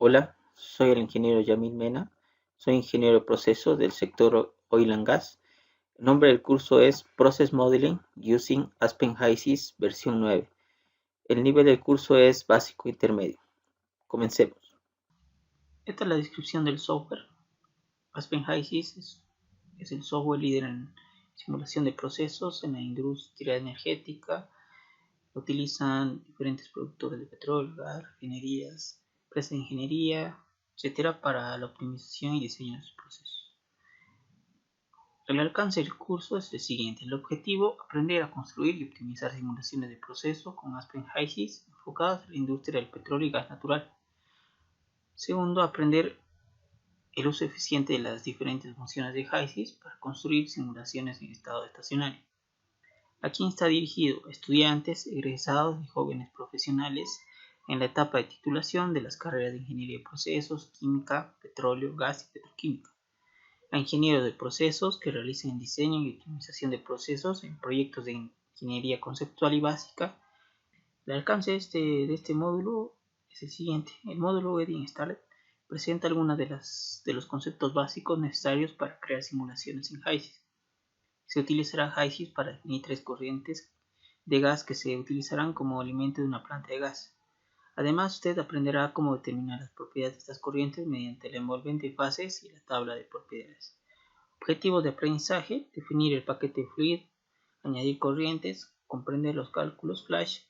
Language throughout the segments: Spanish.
Hola, soy el ingeniero Yamil Mena, soy ingeniero de procesos del sector Oil and Gas. El nombre del curso es Process Modeling Using Aspen HYSYS versión 9. El nivel del curso es básico intermedio. Comencemos. Esta es la descripción del software. Aspen HYSYS es el software líder en simulación de procesos en la industria energética. Lo utilizan diferentes productores de petróleo, gas, refinerías, empresas de ingeniería, etcétera, para la optimización y diseño de sus procesos. El alcance del curso es el siguiente. El objetivo: aprender a construir y optimizar simulaciones de proceso con Aspen HYSYS enfocadas en la industria del petróleo y gas natural. Segundo, aprender el uso eficiente de las diferentes funciones de HYSYS para construir simulaciones en estado estacionario. ¿A quién está dirigido? Estudiantes, egresados y jóvenes profesionales en la etapa de titulación de las carreras de Ingeniería de Procesos, Química, Petróleo, Gas y Petroquímica. A ingenieros de procesos que realicen diseño y optimización de procesos en proyectos de ingeniería conceptual y básica. El alcance de este módulo es el siguiente. El módulo Getting Started presenta algunos de los conceptos básicos necesarios para crear simulaciones en HYSYS. Se utilizará HYSYS para definir tres corrientes de gas que se utilizarán como alimento de una planta de gas. Además, usted aprenderá cómo determinar las propiedades de estas corrientes mediante el envolvente de fases y la tabla de propiedades. Objetivos de aprendizaje: definir el paquete fluid, añadir corrientes, comprender los cálculos flash,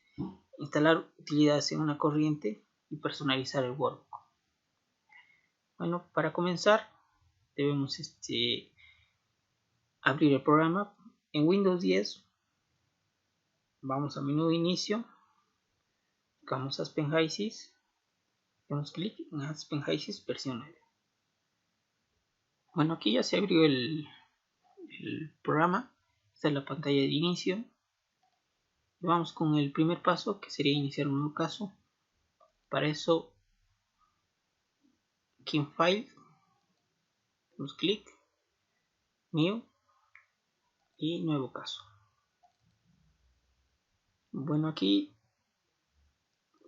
instalar utilidades en una corriente y personalizar el workbook. Bueno, para comenzar debemos abrir el programa. En Windows 10 vamos a menú de inicio, buscamos Aspen HYSYS, damos clic en Aspen HYSYS versión 9. Bueno, aquí ya se abrió el programa. Esta es la pantalla de inicio. Vamos con el primer paso, que sería iniciar un nuevo caso. Para eso, aquí en File, damos clic, New y nuevo caso. Bueno, aquí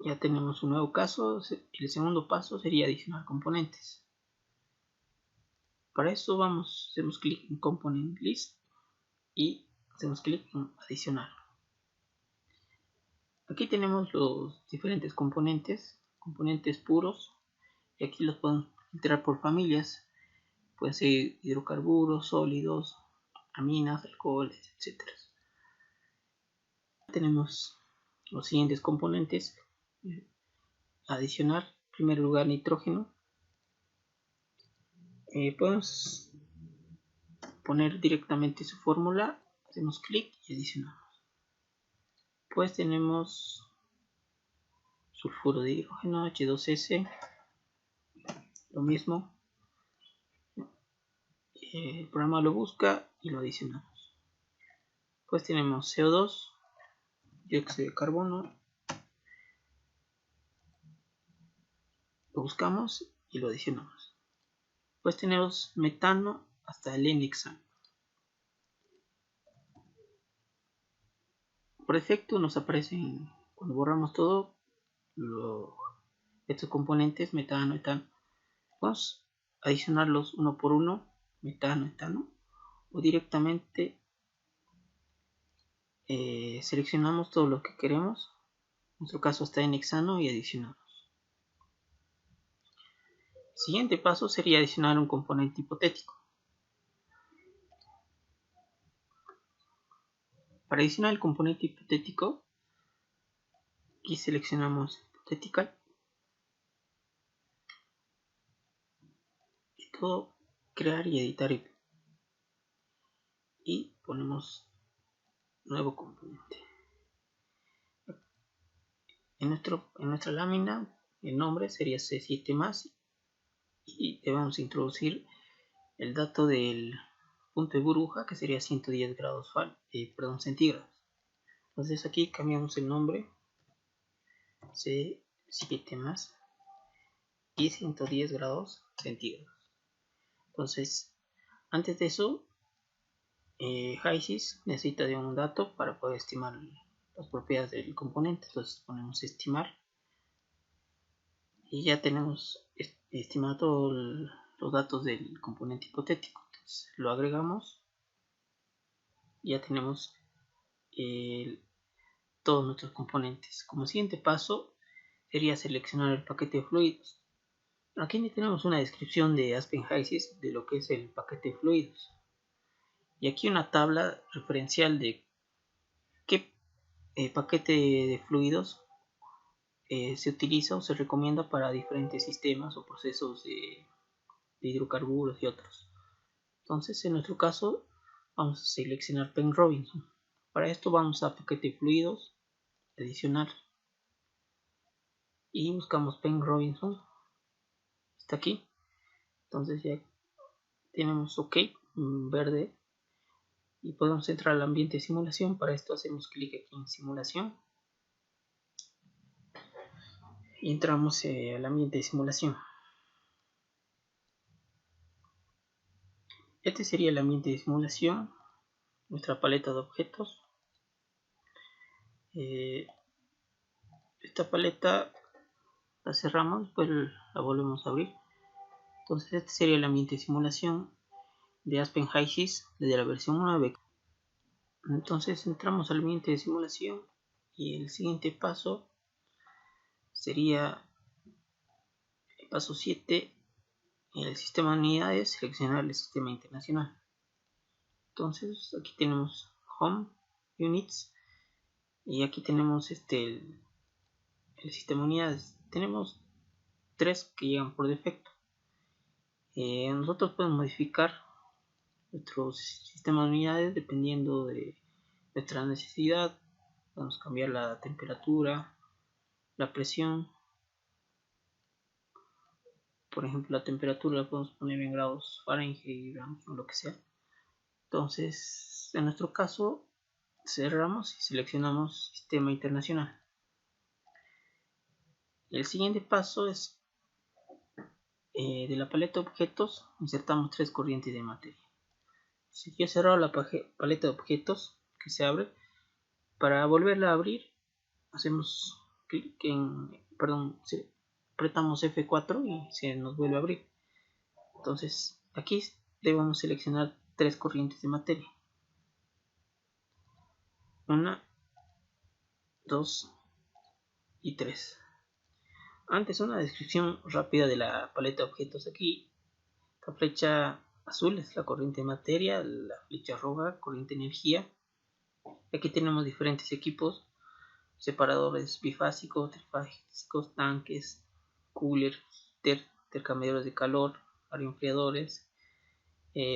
ya tenemos un nuevo caso. El segundo paso sería adicionar componentes. Para eso hacemos clic en Component List y hacemos clic en adicionar. Aquí tenemos los diferentes componentes puros, y aquí los podemos filtrar por familias. Pueden ser hidrocarburos, sólidos, aminas, alcoholes, etc. Tenemos los siguientes componentes. Adicionar, en primer lugar, nitrógeno. Podemos poner directamente su fórmula, hacemos clic y adicionamos. Pues tenemos sulfuro de hidrógeno, H2S, lo mismo. El programa lo busca y lo adicionamos. Pues tenemos CO2, dióxido de carbono, lo buscamos y lo adicionamos. Pues tenemos metano hasta el N-hexano. Por defecto nos aparecen, cuando borramos todo, estos componentes, metano, etano. Vamos a adicionarlos uno por uno, metano, etano, o directamente seleccionamos todo lo que queremos. En nuestro caso está en hexano y adicionamos. El siguiente paso sería adicionar un componente hipotético. Para adicionar el componente hipotético, aquí seleccionamos Hypothetical y todo, crear y editar, y ponemos nuevo componente. En nuestra lámina el nombre sería C7+, y debemos introducir el dato del punto de burbuja, que sería 110 grados centígrados. Entonces aquí cambiamos el nombre, C7+, y 110 grados centígrados. Entonces, antes de eso, HYSYS necesita de un dato para poder estimar las propiedades del componente. Entonces ponemos estimar y ya tenemos estimado todos los datos del componente hipotético. Entonces lo agregamos y ya tenemos todos nuestros componentes. Como siguiente paso sería seleccionar el paquete de fluidos. Aquí tenemos una descripción de Aspen HYSYS de lo que es el paquete de fluidos. Y aquí una tabla referencial de qué paquete de fluidos se utiliza o se recomienda para diferentes sistemas o procesos de hidrocarburos y otros. Entonces, en nuestro caso, vamos a seleccionar Penn Robinson. Para esto vamos a paquete de fluidos, adicional, y buscamos Penn Robinson. Está aquí. Entonces ya tenemos OK, verde, y podemos entrar al ambiente de simulación. Para esto hacemos clic aquí en simulación y entramos al ambiente de simulación. Este sería el ambiente de simulación, nuestra paleta de objetos. Esta paleta la cerramos, después la volvemos a abrir. Entonces este sería el ambiente de simulación de Aspen HYSYS desde la versión 9. Entonces entramos al ambiente de simulación y el siguiente paso sería el paso 7. En el sistema de unidades, seleccionar el sistema internacional. Entonces aquí tenemos Home, Units, y aquí tenemos el sistema de unidades. Tenemos 3 que llegan por defecto. Nosotros podemos modificar nuestro sistema de unidades dependiendo de nuestra necesidad. Podemos cambiar la temperatura, la presión. Por ejemplo, la temperatura la podemos poner en grados Fahrenheit o lo que sea. Entonces, en nuestro caso, cerramos y seleccionamos sistema internacional. El siguiente paso es de la paleta de objetos, insertamos 3 corrientes de materia. Si yo he cerrado la paleta de objetos que se abre, para volverla a abrir, hacemos clic apretamos F4 y se nos vuelve a abrir. Entonces, aquí debemos seleccionar 3 corrientes de materia. 1, 2 y 3. Antes, una descripción rápida de la paleta de objetos. Aquí la flecha azul es la corriente de materia, la flecha roja corriente de energía. Aquí tenemos diferentes equipos: separadores bifásicos, trifásicos, tanques, coolers, intercambiadores de calor, aeroenfriadores,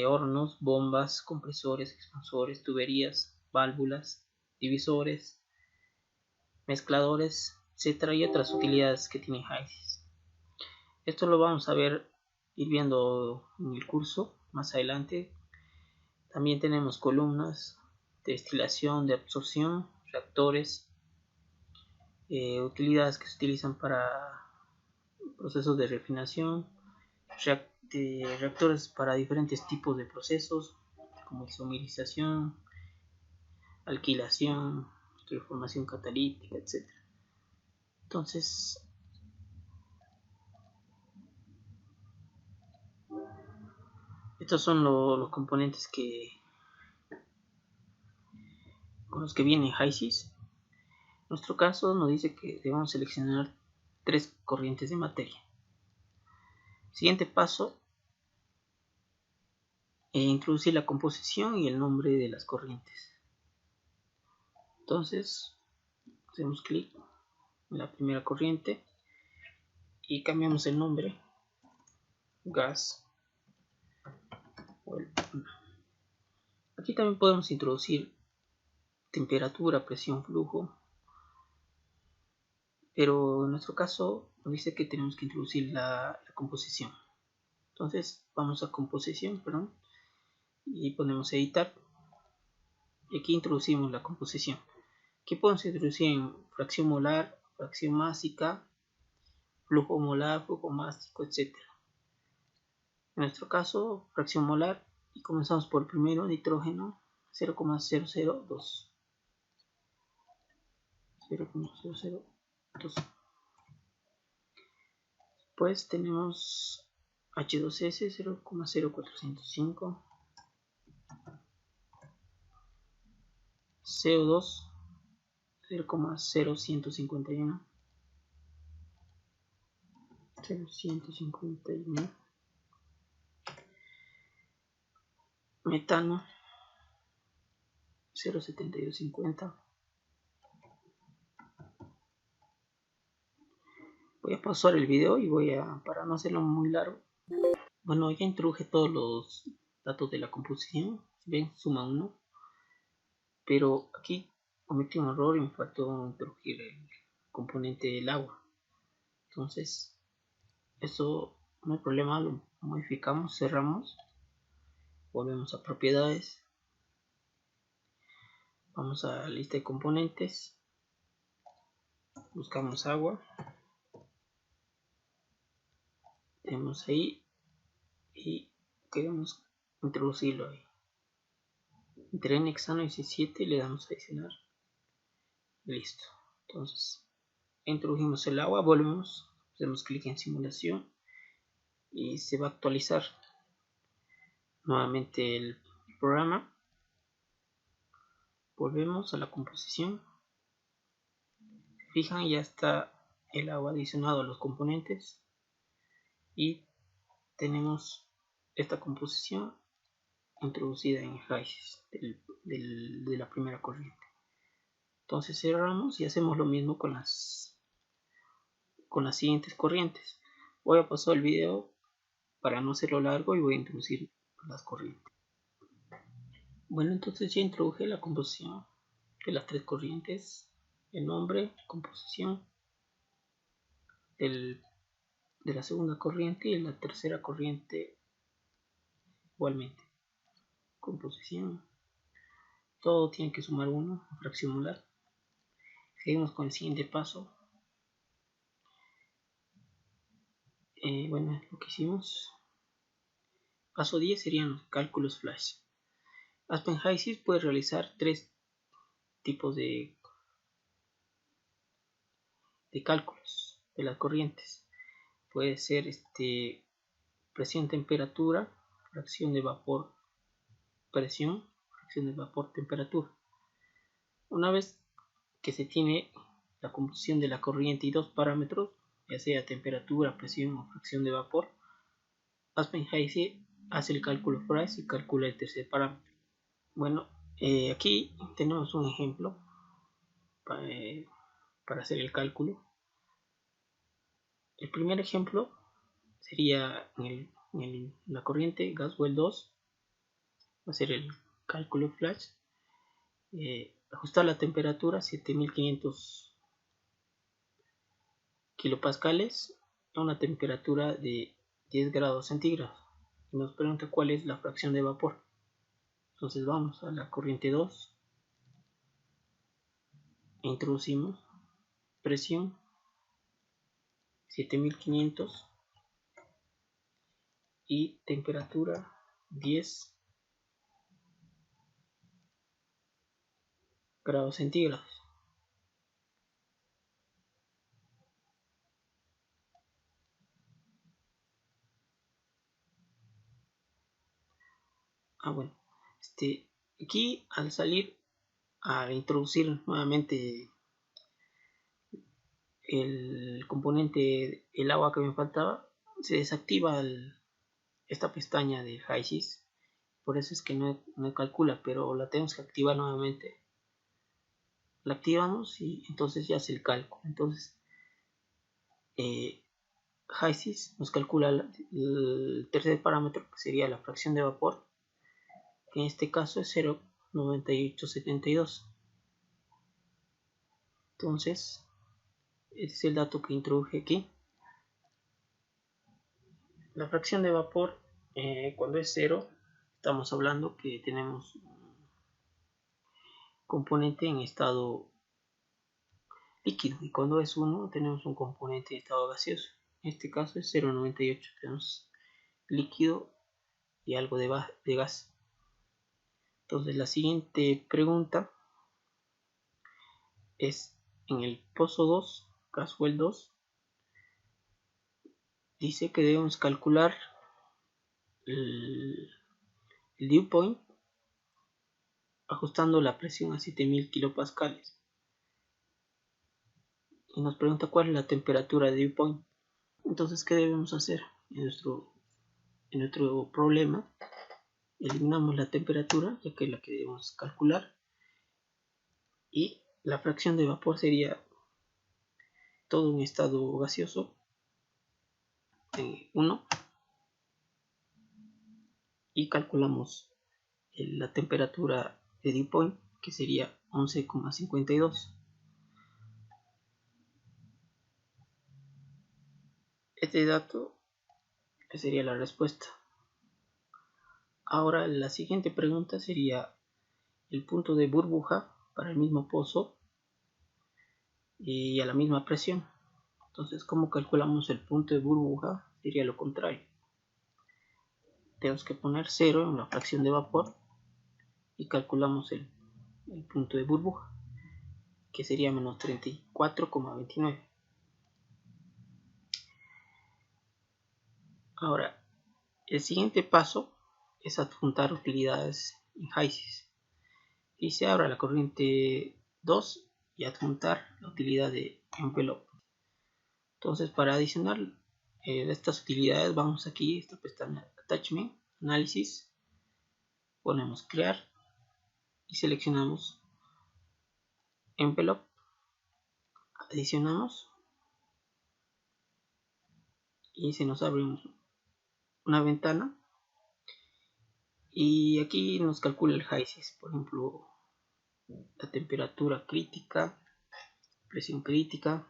hornos, bombas, compresores, expansores, tuberías, válvulas, divisores, mezcladores, etc. y otras utilidades que tiene HYSYS. Esto lo vamos a ir viendo en el curso más adelante. También tenemos columnas de destilación, de absorción, reactores, utilidades que se utilizan para procesos de refinación, reactores para diferentes tipos de procesos como isomerización, alquilación, reformación catalítica, etc. Entonces, estos son los componentes con los que viene HYSYS. En nuestro caso nos dice que debemos seleccionar 3 corrientes de materia. Siguiente paso, introducir la composición y el nombre de las corrientes. Entonces, hacemos clic en la primera corriente y cambiamos el nombre, gas. Aquí también podemos introducir temperatura, presión, flujo, pero en nuestro caso nos dice que tenemos que introducir la composición. Entonces vamos a composición, y ponemos editar, y aquí introducimos la composición. Aquí podemos introducir en fracción molar, fracción másica, flujo molar, flujo másico, etc. En nuestro caso, fracción molar, y comenzamos por el primero, nitrógeno, 0,002. 0,002. Después tenemos H2S 0,0405, CO2 0,0151, metano 0,7250. Voy a pausar el video y para no hacerlo muy largo. Bueno, ya introduje todos los datos de la composición. Ven, suma 1. Pero aquí cometí un error y me faltó introducir el componente del agua. Entonces, eso no hay problema, lo modificamos, cerramos, volvemos a propiedades, vamos a la lista de componentes, buscamos agua, tenemos ahí y queremos introducirlo ahí. Entre en hexano y C7 le damos a adicionar, listo. Entonces introdujimos el agua, volvemos, hacemos clic en simulación y se va a actualizar nuevamente el programa. Volvemos a la composición, fijan, ya está el agua adicionado a los componentes y tenemos esta composición introducida en el raíces de la primera corriente. Entonces cerramos y hacemos lo mismo con las siguientes corrientes. Voy a pasar el video para no hacerlo largo y voy a introducir las corrientes. Bueno, entonces ya introduje la composición de las tres corrientes, el nombre, composición de la segunda corriente y la tercera corriente igualmente. Composición, todo tiene que sumar 1, fracción molar. Seguimos con el siguiente paso. Bueno, lo que hicimos. Paso 10 serían los cálculos flash. Aspen HYSYS puede realizar tres tipos de cálculos de las corrientes. Puede ser presión, temperatura, fracción de vapor, presión, fracción de vapor, temperatura. Una vez que se tiene la composición de la corriente y dos parámetros, ya sea temperatura, presión o fracción de vapor, Aspen HYSYS hace el cálculo flash y calcula el tercer parámetro. Bueno, aquí tenemos un ejemplo para hacer el cálculo. El primer ejemplo sería en la corriente Gaswell 2, va a ser el cálculo flash, ajustar la temperatura 7500 kilopascales a una temperatura de 10 grados centígrados y nos pregunta cuál es la fracción de vapor. Entonces vamos a la corriente 2 e introducimos presión 7500 y temperatura 10 grados centígrados. Bueno, aquí al salir, al introducir nuevamente el componente, el agua que me faltaba, se desactiva esta pestaña de HYSYS. Por eso es que no calcula, pero la tenemos que activar nuevamente. La activamos y entonces ya hace el cálculo. Entonces HYSYS nos calcula el tercer parámetro, que sería la fracción de vapor, que en este caso es 0,9872. Entonces este es el dato que introduje aquí. La fracción de vapor, cuando es 0, estamos hablando que tenemos un componente en estado líquido, y cuando es 1 tenemos un componente en estado gaseoso. En este caso es 0,98, tenemos líquido y algo de gas. Entonces la siguiente pregunta es en el pozo 2, Gaswell 2, dice que debemos calcular el dew point ajustando la presión a 7000 kilopascales. Y nos pregunta cuál es la temperatura de dew point. Entonces, ¿qué debemos hacer? En nuestro problema, eliminamos la temperatura, ya que es la que debemos calcular, y la fracción de vapor sería todo un estado gaseoso, 1, y calculamos la temperatura de dew point, que sería 11,52. Este dato sería la respuesta. Ahora la siguiente pregunta sería el punto de burbuja para el mismo pozo y a la misma presión. Entonces, ¿cómo calculamos el punto de burbuja? Sería lo contrario. Tenemos que poner 0 en la fracción de vapor y calculamos el punto de burbuja, que sería menos 34,29. Ahora, el siguiente paso es adjuntar utilidades en HYSYS. Dice ahora la corriente 2 y adjuntar la utilidad de envelope. Entonces, para adicionar estas utilidades, vamos aquí a esta pestaña Attachment, Análisis, ponemos Crear y seleccionamos Envelope, adicionamos y se nos abre una ventana y aquí nos calcula el HYSYS, por ejemplo, la temperatura crítica, presión crítica,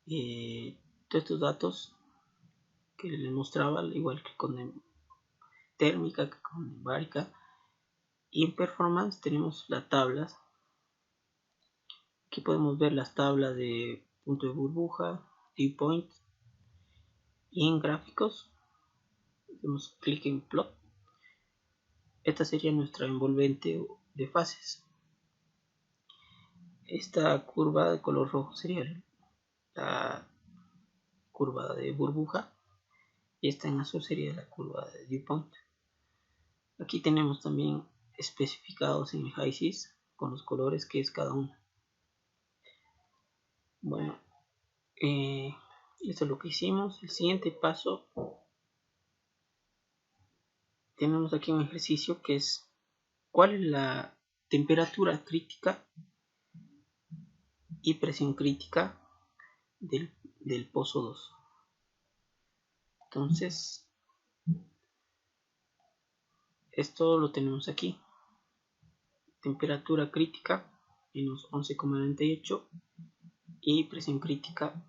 todos estos datos que les mostraba, igual que con térmica, que con bárica. Y en performance tenemos las tablas. Aquí podemos ver las tablas de punto de burbuja, dew point, y en gráficos hacemos clic en plot. Esta sería nuestra envolvente de fases. Esta curva de color rojo sería la curva de burbuja y esta en azul sería la curva de dew point. Aquí tenemos también especificados en el HYSYS con los colores que es cada uno. Bueno, esto es lo que hicimos. El siguiente paso, tenemos aquí un ejercicio que es ¿cuál es la temperatura crítica y presión crítica del pozo 2? Entonces, esto lo tenemos aquí. Temperatura crítica menos 11,98 y presión crítica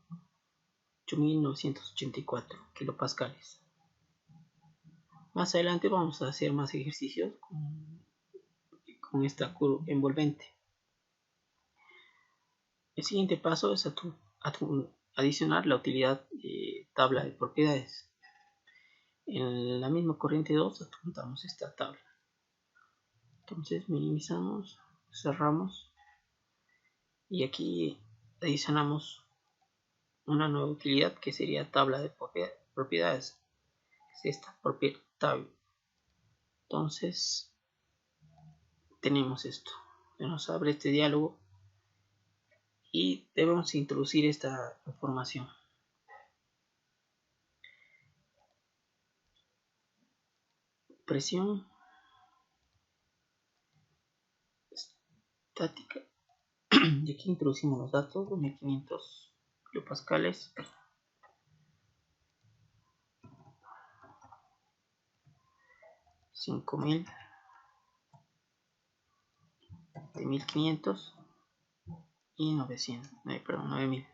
8984 kilopascales. Más adelante vamos a hacer más ejercicios con esta curva envolvente. El siguiente paso es adicionar la utilidad de tabla de propiedades. En la misma corriente 2 adjuntamos esta tabla. Entonces minimizamos, cerramos y aquí adicionamos una nueva utilidad que sería tabla de propiedades. Es esta propiedad tab. Entonces tenemos esto. Se nos abre este diálogo y debemos introducir esta información. Presión estática. Y aquí introducimos los datos: 2500 kilopascales, 5000, de 1500 y 9000.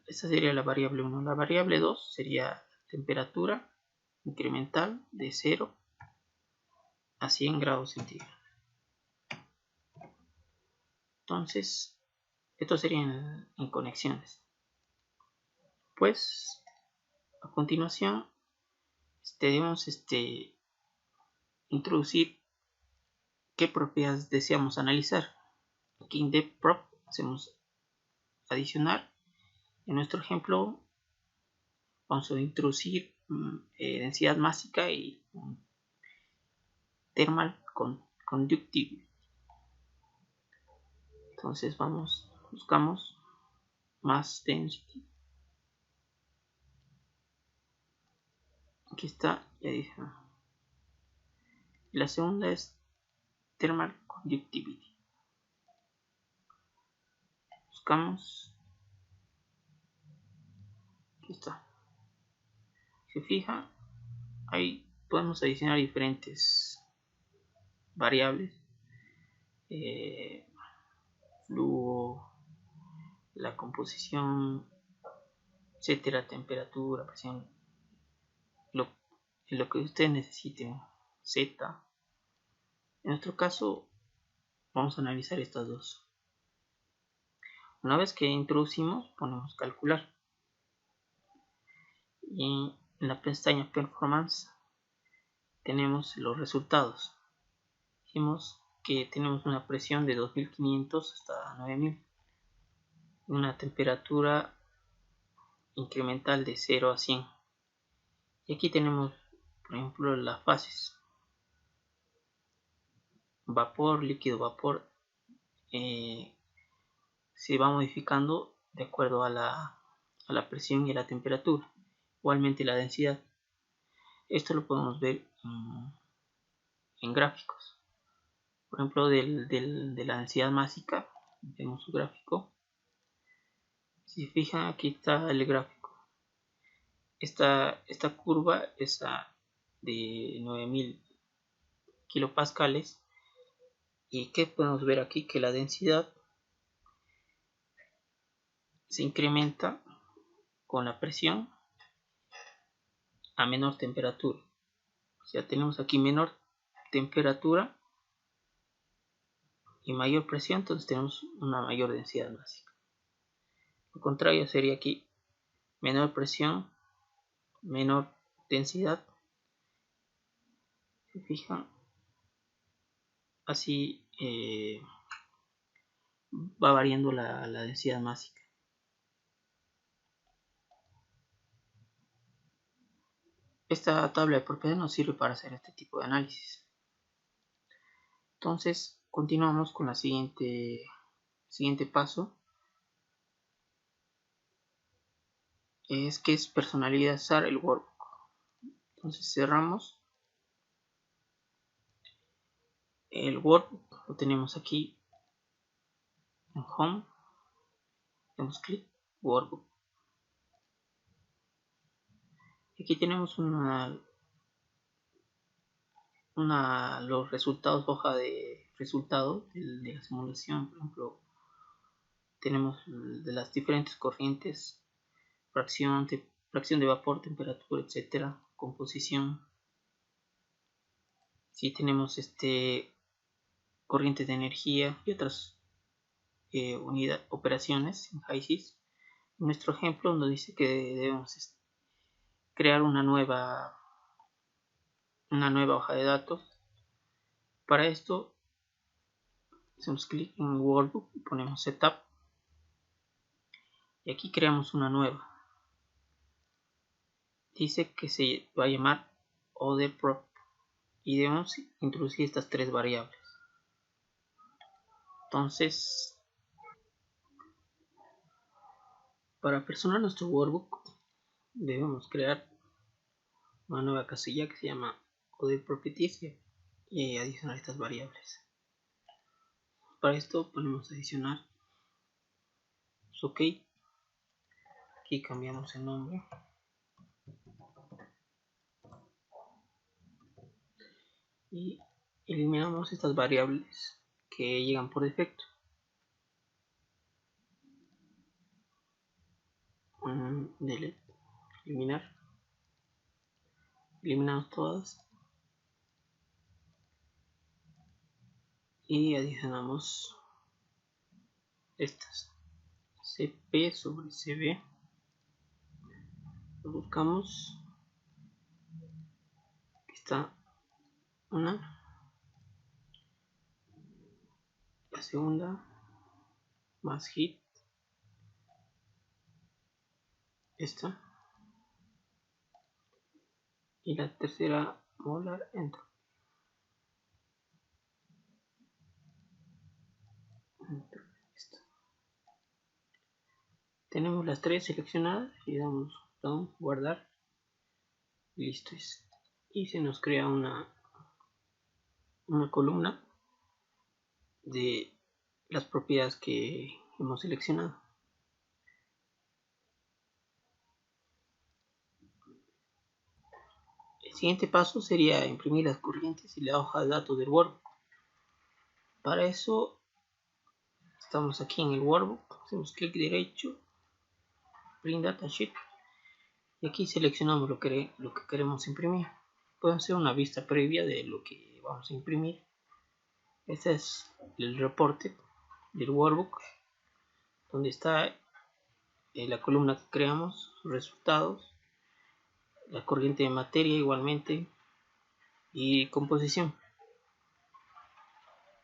Esta sería la variable 1. La variable 2 sería temperatura incremental de 0 a 100 grados centígrados. Entonces, esto sería en conexiones. Pues, a continuación, debemos introducir qué propiedades deseamos analizar. Aquí en depth prop hacemos adicionar En nuestro ejemplo vamos a introducir densidad másica y thermal conductivity. Entonces buscamos mass density. Aquí está, ya dije. La segunda es thermal conductivity. Buscamos. Aquí está. Si se fija, ahí podemos adicionar diferentes variables. Flujo, la composición, etcétera, temperatura, presión, lo que ustedes necesiten, Z. En nuestro caso, vamos a analizar estas dos. Una vez que introducimos, ponemos calcular. Y en la pestaña Performance tenemos los resultados. Dijimos que tenemos una presión de 2500 hasta 9000. Una temperatura incremental de 0 a 100. Y aquí tenemos, por ejemplo, las fases. Vapor, líquido, vapor. Se va modificando de acuerdo a la presión y a la temperatura. Igualmente la densidad. Esto lo podemos ver en gráficos. Por ejemplo, de la densidad másica, vemos su gráfico. Si se fijan, aquí está el gráfico. Esta curva es de 9000 kilopascales. ¿Y qué podemos ver aquí? Que la densidad se incrementa con la presión a menor temperatura. O sea, tenemos aquí menor temperatura y mayor presión, entonces tenemos una mayor densidad másica. Lo contrario sería aquí menor presión, menor densidad. Se fijan, así va variando la densidad másica. Esta tabla de propiedades nos sirve para hacer este tipo de análisis. Entonces continuamos con la siguiente paso, que es personalizar el workbook. Entonces cerramos el workbook, lo tenemos aquí en Home, damos clic, Workbook. Aquí tenemos los resultados, hoja de resultados de la simulación. Por ejemplo, tenemos de las diferentes corrientes, fracción de vapor, temperatura, etcétera, composición. Si tenemos corrientes de energía y otras operaciones en HYSYS. En nuestro ejemplo nos dice que debemos crear una nueva hoja de datos. Para esto hacemos clic en Workbook y ponemos Setup, y aquí creamos una nueva. Dice que se va a llamar OtherProp y debemos introducir estas tres variables. Entonces, para personalizar nuestro workbook debemos crear una nueva casilla que se llama OtherProperties y adicionar estas variables. Para esto ponemos adicionar OK. Aquí cambiamos el nombre y eliminamos estas variables que llegan por defecto. Delete, eliminar, eliminamos todas y adicionamos estas, CP sobre CB. Lo buscamos, aquí está una, la segunda, más hit, esta, y la tercera molar enter. Tenemos las tres seleccionadas y damos botón guardar y listo es. Y se nos crea una columna de las propiedades que hemos seleccionado. El siguiente paso sería imprimir las corrientes y la hoja de datos del workbook. Para eso estamos aquí en el workbook, hacemos clic derecho, print datasheet, y aquí seleccionamos lo que queremos imprimir. Puede ser una vista previa de lo que vamos a imprimir. Este es el reporte del workbook, donde está la columna que creamos, resultados, la corriente de materia igualmente y composición.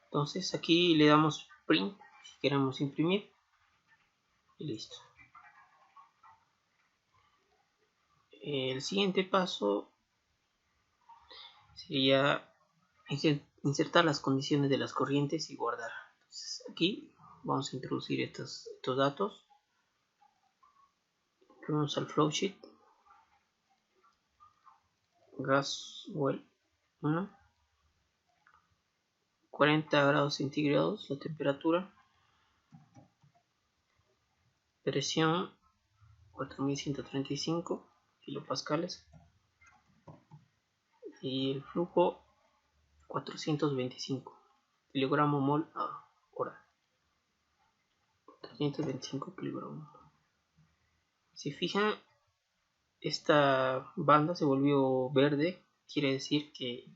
Entonces aquí le damos print si queremos imprimir y listo. El siguiente paso sería insertar las condiciones de las corrientes y guardar. Entonces aquí vamos a introducir estos datos. Vamos al flowsheet, gas well 1, 40 grados centígrados la temperatura, presión 4135 kilopascales y el flujo 425 kilogramo mol a hora. 425 kilogramos. Si fijan, esta banda se volvió verde, quiere decir que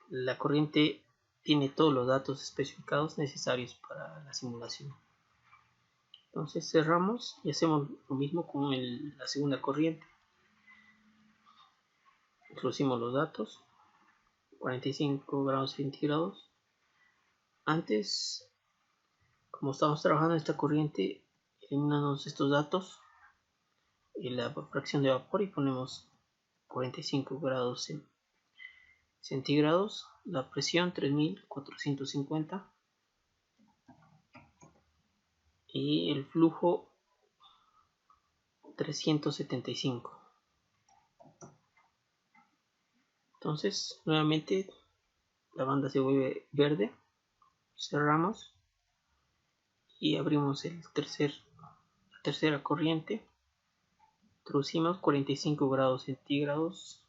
la corriente tiene todos los datos especificados necesarios para la simulación. Entonces cerramos y hacemos lo mismo con la segunda corriente. Introducimos los datos, 45 grados centígrados. Antes, como estamos trabajando en esta corriente, eliminamos estos datos y la fracción de vapor y ponemos 45 grados centígrados, la presión 3450 y el flujo 375. Entonces nuevamente la banda se vuelve verde, cerramos y abrimos la tercera corriente, introducimos 45 grados centígrados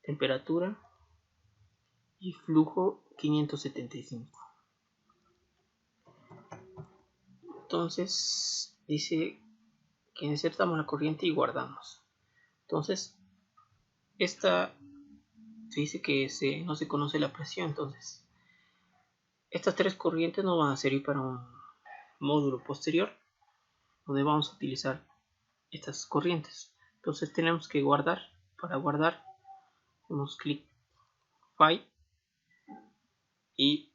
temperatura y flujo 575. Entonces dice que insertamos la corriente y guardamos. Entonces esta se dice que no se conoce la presión, entonces estas tres corrientes nos van a servir para un módulo posterior donde vamos a utilizar estas corrientes. Entonces tenemos que guardar. Para guardar hacemos clic file y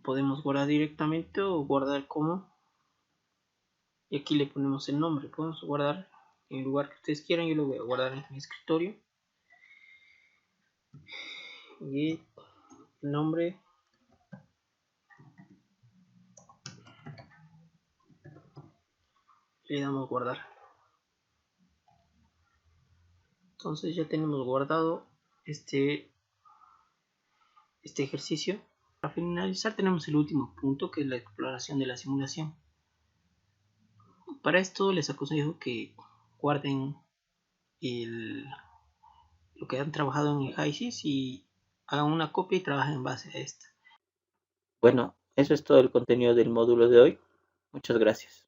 podemos guardar directamente o guardar como, y aquí le ponemos el nombre. Podemos guardar en el lugar que ustedes quieran. Yo lo voy a guardar en mi escritorio y el nombre le damos guardar. Entonces ya tenemos guardado este ejercicio. Para finalizar tenemos el último punto, que es la exploración de la simulación. Para esto les aconsejo que guarden lo que han trabajado en el HYSYS y hagan una copia y trabajen en base a esta. Bueno, eso es todo el contenido del módulo de hoy. Muchas gracias.